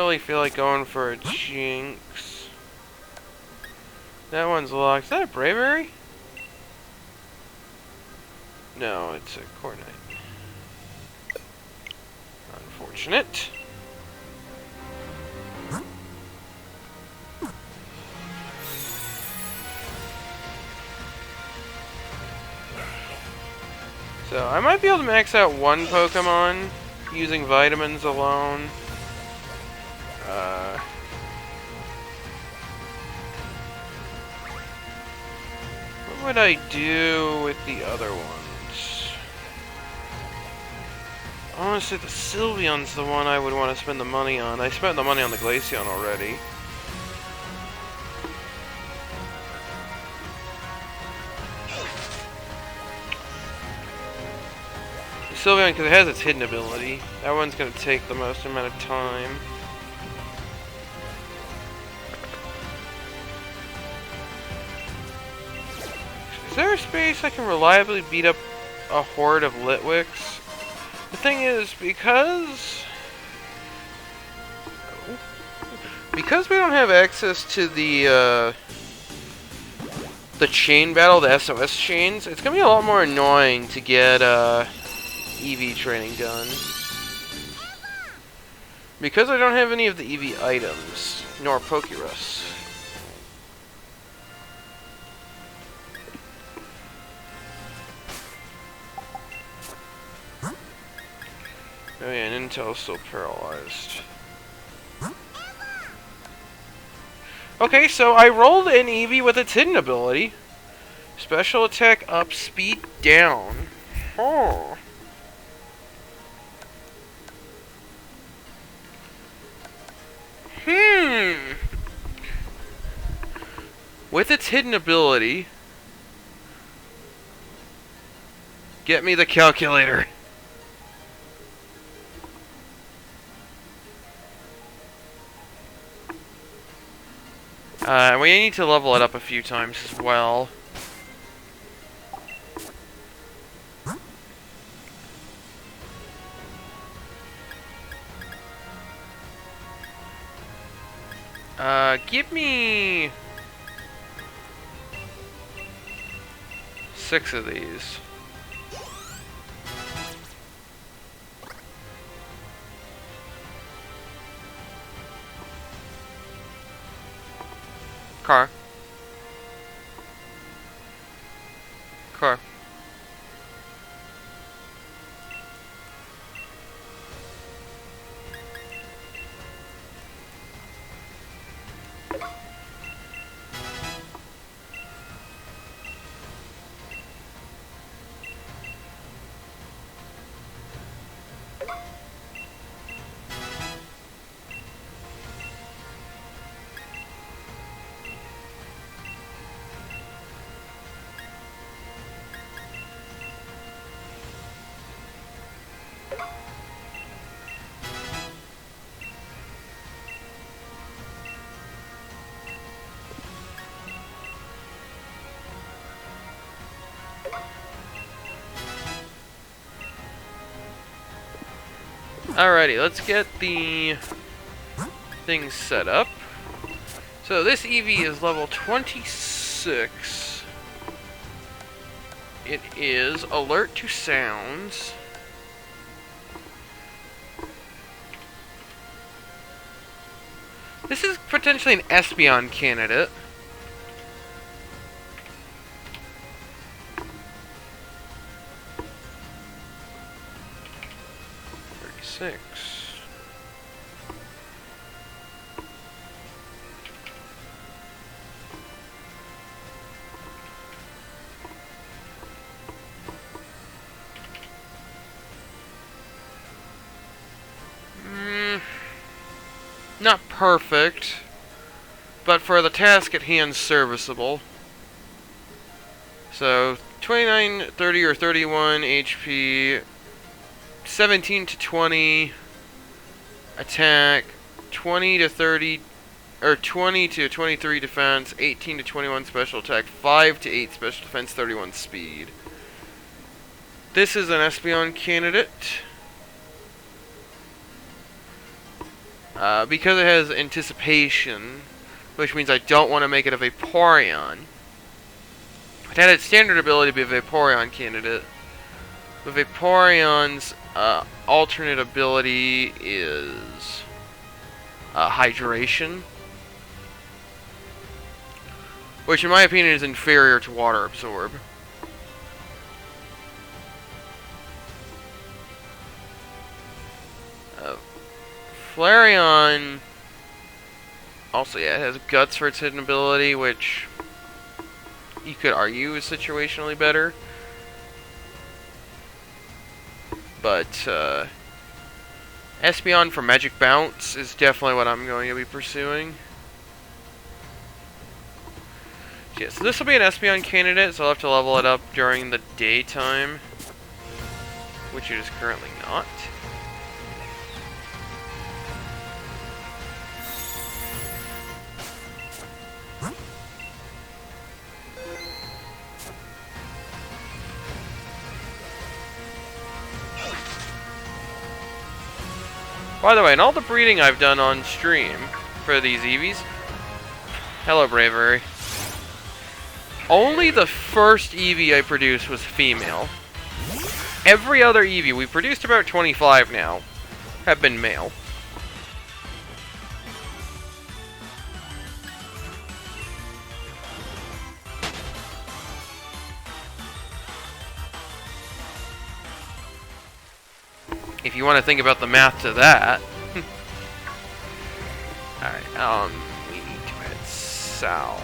really feel like going for a Jinx. That one's locked. Is that a Bravery? No, it's a Coordinate. Unfortunate. So, I might be able to max out one Pokemon using vitamins alone. What would I do with the other ones? Honestly, the Sylveon's the one I would want to spend the money on. I spent the money on the Glaceon already. Sylveon, because it has its hidden ability. That one's going to take the most amount of time. Is there a space I can reliably beat up a horde of Litwicks? The thing is, because we don't have access to the chain battle, the SOS chains, it's going to be a lot more annoying to get EV training done. Because I don't have any of the EV items, nor Pokerus. Oh yeah, and Intel's still paralyzed. Okay, so I rolled an Eevee with its hidden ability. Special attack up, speed down. Oh. With its hidden ability, get me the calculator. We need to level it up a few times as well. Give me 6 of these. Car. Alrighty, let's get the things set up. So this Eevee is level 26. It is alert to sounds. This is potentially an Espeon candidate. Six. Not perfect, but for the task at hand, serviceable. So 29, 30, or 31 HP. 17 to 20 attack, 20 to 30, or 20 to 23 defense, 18 to 21 special attack, 5 to 8 special defense, 31 speed. This is an Espeon candidate. Because it has anticipation, which means I don't want to make it a Vaporeon. It had its standard ability to be a Vaporeon candidate. The Vaporeon's alternate ability is Hydration, which in my opinion is inferior to Water Absorb. Flareon also, yeah, it has Guts for its hidden ability, which you could argue is situationally better. But Espeon for Magic Bounce is definitely what I'm going to be pursuing. Yeah, so this will be an Espeon candidate, so I'll have to level it up during the daytime, which it is currently not. By the way, in all the breeding I've done on stream for these Eevees, hello Bravery, only the first Eevee I produced was female. Every other Eevee, we produced about 25 now, have been male. If you want to think about the math to that. Alright, we need to head south.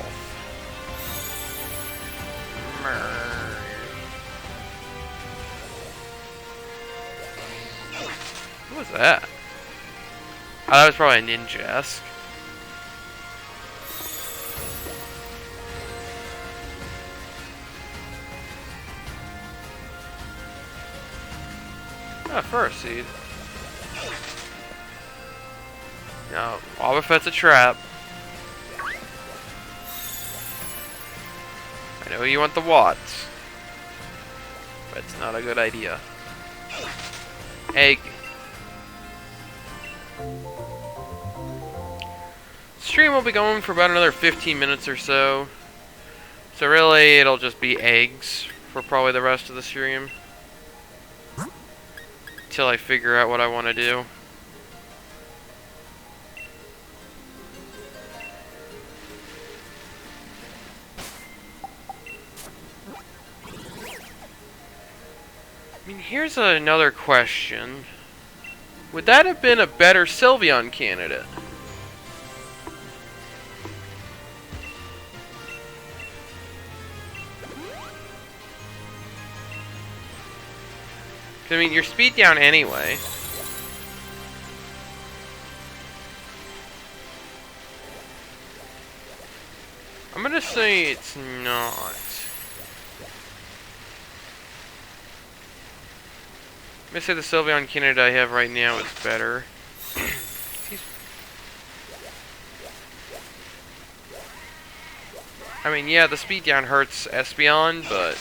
What was that? Oh, that was probably a Ninjask. Ah, First Seed. No, Wobbuffet's a trap. I know you want the Watts, but it's not a good idea. Egg. Stream will be going for about another 15 minutes or so. So really, it'll just be eggs for probably the rest of the stream. Until I figure out what I want to do. I mean, here's another question. Would that have been a better Sylveon candidate? I mean, you're speed down anyway. I'm gonna say it's not. I'm gonna say the Sylveon candidate I have right now is better. I mean, yeah, the speed down hurts Espeon, but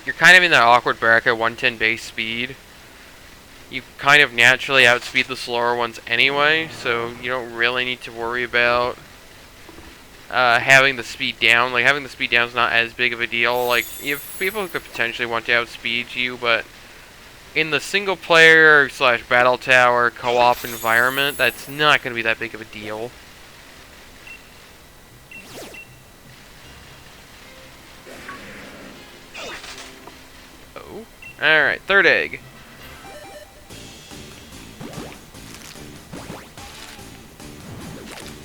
you're kind of in that awkward bracket, 110 base speed. You kind of naturally outspeed the slower ones anyway, so you don't really need to worry about having the speed down. Like, having the speed down is not as big of a deal. Like, you have people who could potentially want to outspeed you, but in the single player / battle tower co-op environment, that's not going to be that big of a deal. Oh. Alright, third egg.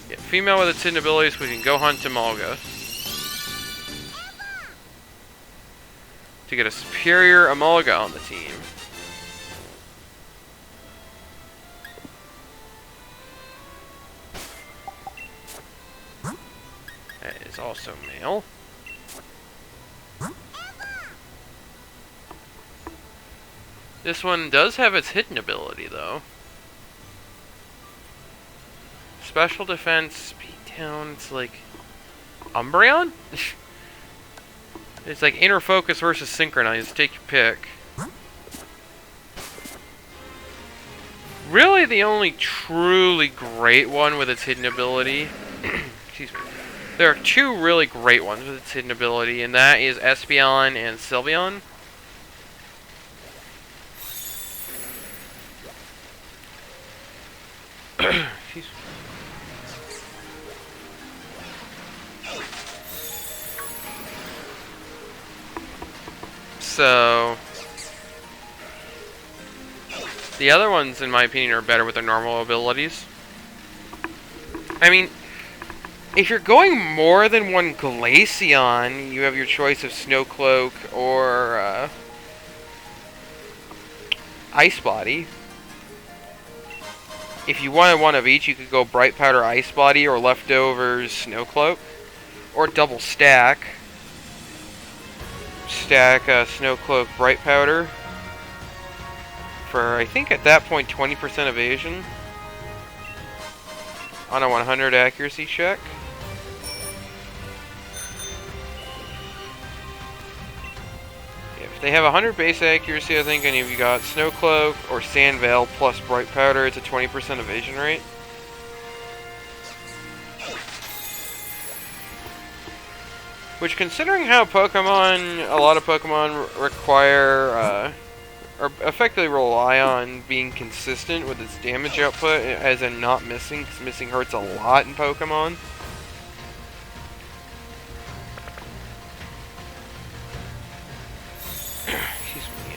Yeah, female with its hidden abilities, we can go hunt Amalga. To get a superior Amalga on the team. That is also male. This one does have its hidden ability, though. Special defense, speed down, it's like Umbreon? It's like inner focus versus synchronized, take your pick. Really, the only truly great one with its hidden ability... excuse me. There are two really great ones with its hidden ability, and that is Espeon and Sylveon. Excuse me. So... the other ones, in my opinion, are better with their normal abilities. I mean, if you're going more than one Glaceon, you have your choice of Snowcloak or Ice Body. If you wanted one of each, you could go Bright Powder Ice Body or Leftovers Snowcloak. Or double stack. Stack Snowcloak Bright Powder. For, I think at that point, 20% evasion. On a 100 accuracy check. If they have 100 base accuracy, I think, and if you got Snowcloak or Sandveil plus Bright Powder, it's a 20% evasion rate. Which, considering how Pokemon, a lot of Pokemon require, or effectively rely on being consistent with its damage output, as in not missing, because missing hurts a lot in Pokemon.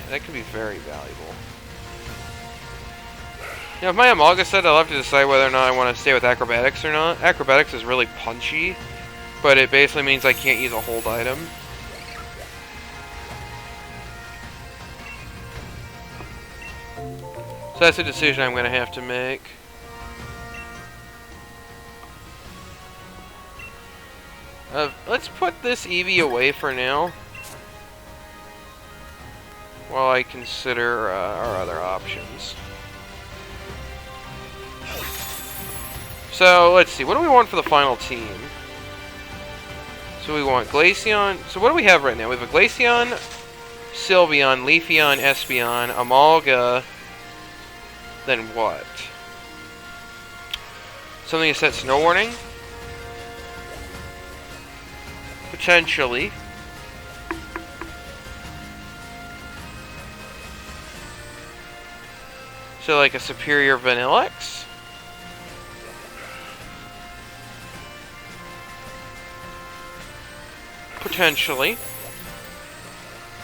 That could be very valuable. Now, if my Amalga said, I'll have to decide whether or not I want to stay with Acrobatics or not. Acrobatics is really punchy, but it basically means I can't use a hold item. So that's a decision I'm going to have to make. Let's put this Eevee away for now, while I consider our other options. So, let's see. What do we want for the final team? So we want Glaceon. So what do we have right now? We have a Glaceon, Sylveon, Leafeon, Espeon, Amalga. Then what? Something that sets Snow Warning? Potentially. So like a superior Vanillex? Potentially.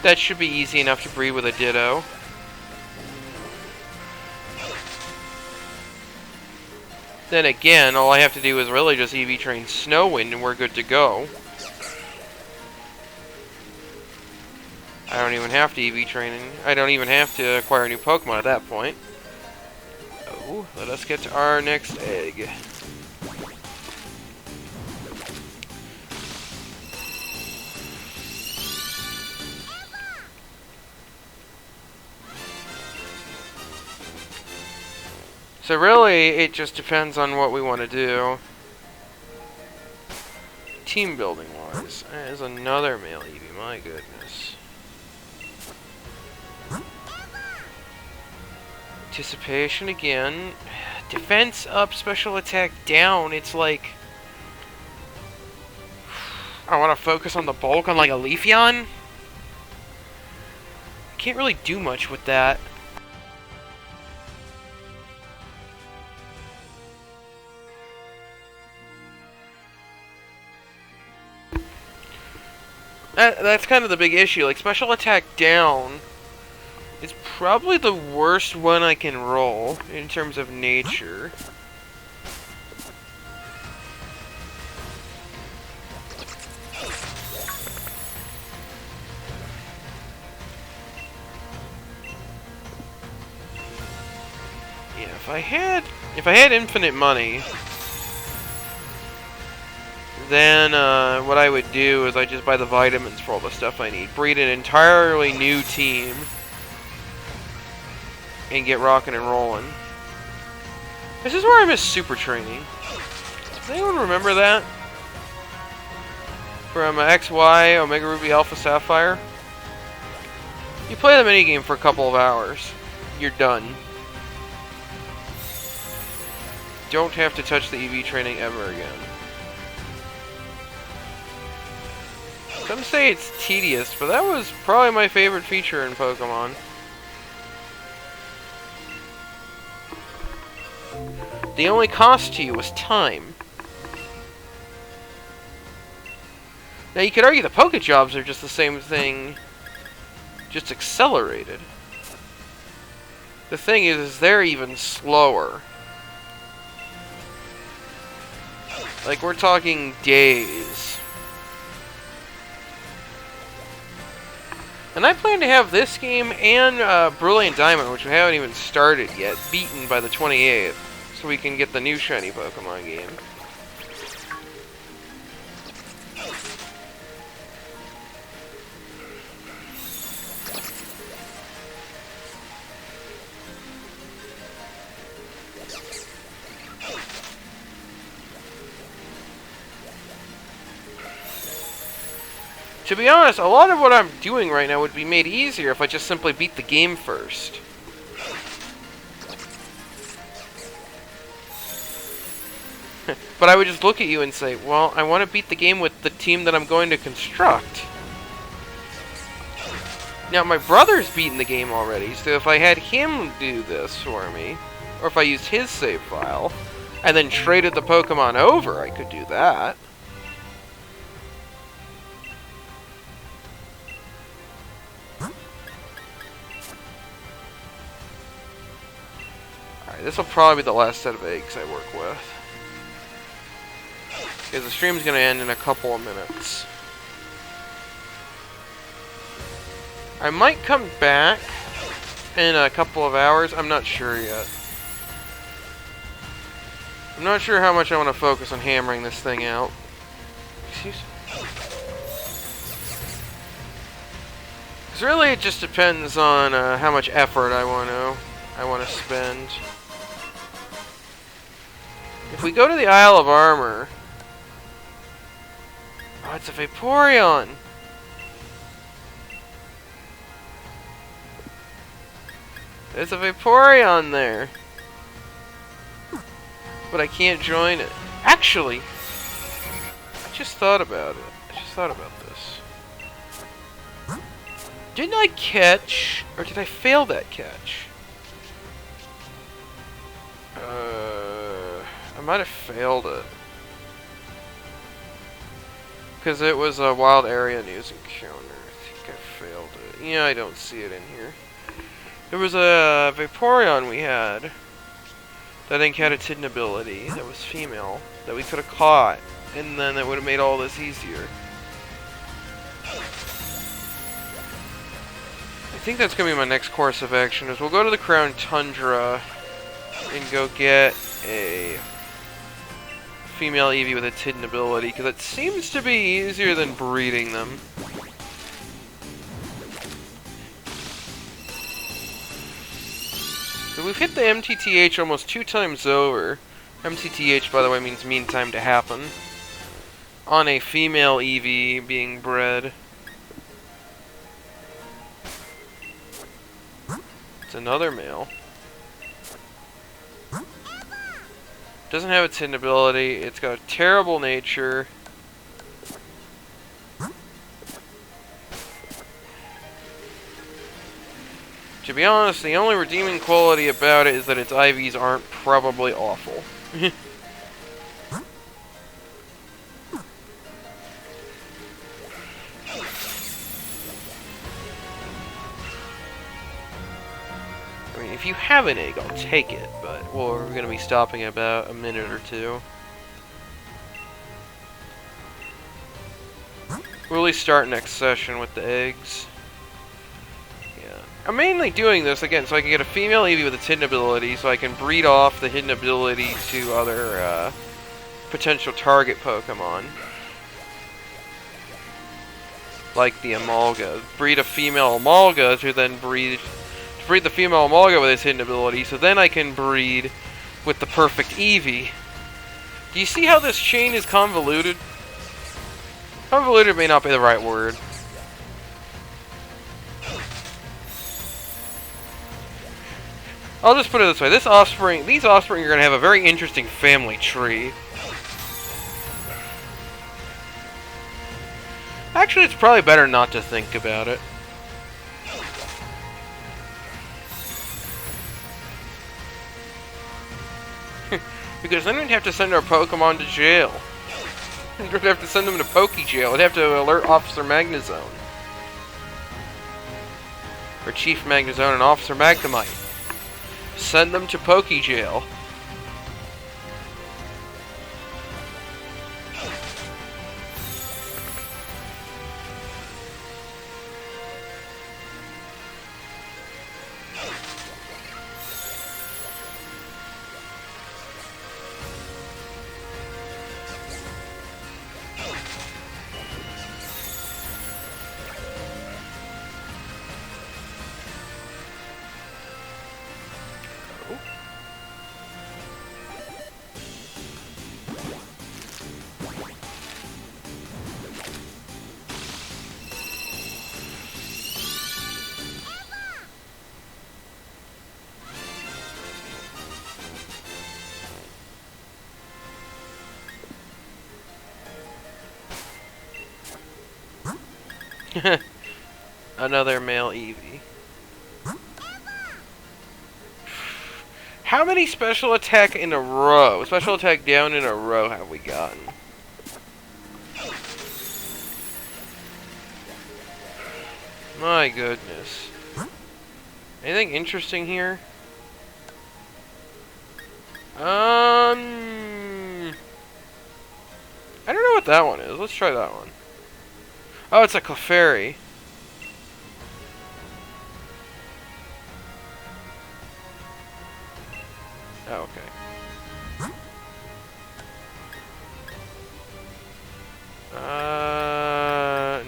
That should be easy enough to breed with a Ditto. Then again, all I have to do is really just EV train Snowwind and we're good to go. I don't even have to EV train. I don't even have to acquire a new Pokemon at that point. Oh, let us get to our next egg. So really, it just depends on what we want to do. Team building wise. There's another male Eevee, my goodness. Anticipation again. Defense up, special attack down. It's like... I want to focus on the bulk on like a Leafeon. Can't really do much with that. That's kind of the big issue. Like, special attack down is probably the worst one I can roll in terms of nature. Yeah, if I had infinite money, then what I would do is I just buy the vitamins for all the stuff I need, breed an entirely new team, and get rocking and rolling. This is where I miss super training. Does anyone remember that? From XY, Omega Ruby Alpha Sapphire? You play the minigame for a couple of hours. You're done. don't have to touch the EV training ever again. Some say it's tedious, but that was probably my favorite feature in Pokemon. The only cost to you was time. Now you could argue the Pokejobs are just the same thing, just accelerated. The thing is they're even slower. Like, we're talking days. And I plan to have this game and Brilliant Diamond, which we haven't even started yet, beaten by the 28th, so we can get the new shiny Pokemon game. To be honest, a lot of what I'm doing right now would be made easier if I just simply beat the game first. But I would just look at you and say, well, I want to beat the game with the team that I'm going to construct. Now, my brother's beaten the game already, so if I had him do this for me, or if I used his save file, and then traded the Pokemon over, I could do that. This will probably be the last set of eggs I work with. Because the stream's going to end in a couple of minutes. I might come back in a couple of hours. I'm not sure yet. I'm not sure how much I want to focus on hammering this thing out. Excuse me. Because really it just depends on how much effort I want to spend. If we go to the Isle of Armor... Oh, it's a Vaporeon! There's a Vaporeon there! But I can't join it. Actually! I just thought about this. Didn't I catch... Or did I fail that catch? I might have failed it. Because it was a wild area news encounter. I think I failed it. Yeah, I don't see it in here. There was a Vaporeon we had that I think had its hidden ability that was female that we could have caught, and then it would have made all this easier. I think that's going to be my next course of action, is we'll go to the Crown Tundra and go get a female Eevee with its hidden ability, because it seems to be easier than breeding them. So we've hit the MTTH almost 2 times over. MTTH, by the way, means mean time to happen. On a female Eevee being bred. It's another male. Doesn't have its hidden ability. It's got a terrible nature. To be honest, the only redeeming quality about it is that its IVs aren't probably awful. I mean, if you have an egg, I'll take it, but we're going to be stopping in about a minute or two. We'll really start next session with the eggs. Yeah. I'm mainly doing this, again, so I can get a female Eevee with its hidden ability, so I can breed off the hidden ability to other potential target Pokemon. Like the Amalga. Breed a female Amalga to then breed the female Amalga with its hidden ability, so then I can breed with the perfect Eevee. Do you see how this chain is convoluted? Convoluted may not be the right word. I'll just put it this way. These offspring are going to have a very interesting family tree. Actually, it's probably better not to think about it. Because then we'd have to send our Pokemon to jail. We'd have to send them to Poke Jail. We'd have to alert Officer Magnezone. Or Chief Magnezone and Officer Magnemite. Send them to Poke Jail. Another male Eevee. How many special attack in a row? Special attack down in a row have we gotten? My goodness. Anything interesting here? I don't know what that one is. Let's try that one. Oh, it's a Clefairy. Oh, okay.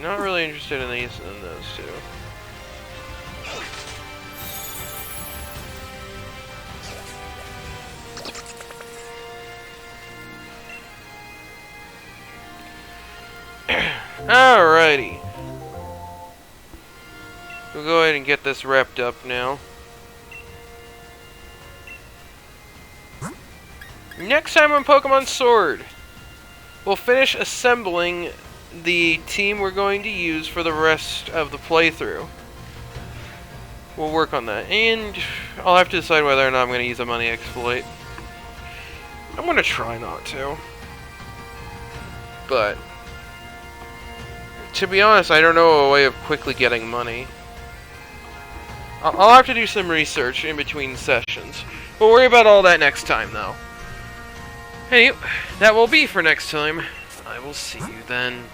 Not really interested in those two. Alrighty. We'll go ahead and get this wrapped up now. Next time on Pokemon Sword, we'll finish assembling the team we're going to use for the rest of the playthrough. We'll work on that. And I'll have to decide whether or not I'm going to use a money exploit. I'm going to try not to. But to be honest, I don't know a way of quickly getting money. I'll have to do some research in between sessions. We'll worry about all that next time, though. Anyway, that will be for next time. I will see you then.